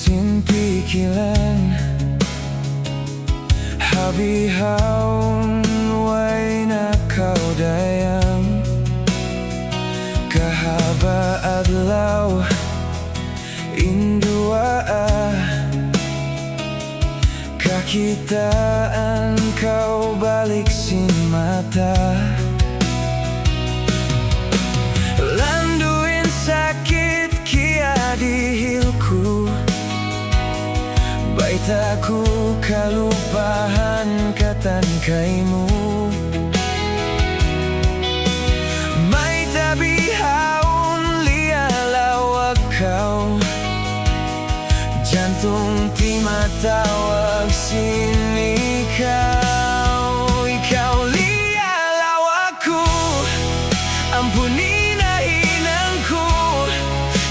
sin pikiran Habihaun way na kaudayang Kahaba adlaw Indua Kakitaan kau balik sin mata Landuin sakit kia dihilku Bait aku kalupahan katan kaimu May tabihaun lialaw kau Jantung di matawag sini Ikaw lialaw aku Ampuni na hinangku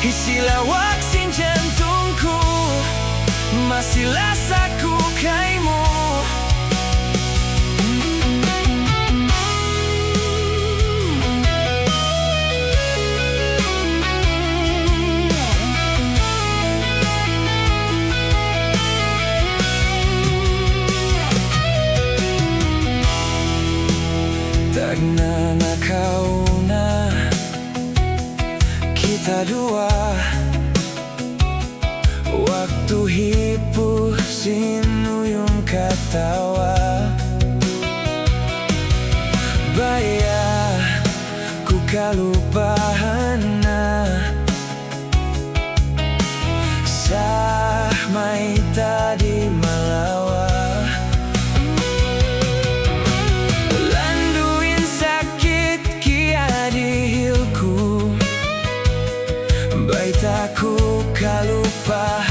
Isilawak sin jantungku Masih lasaku kaimu Tagna na kau na kita dua Waktu hipuh sinuyung katawa Baya ku kalupahan na Sah may tadi malawa Landuin sakit kia dihilku Bait aku kalupahan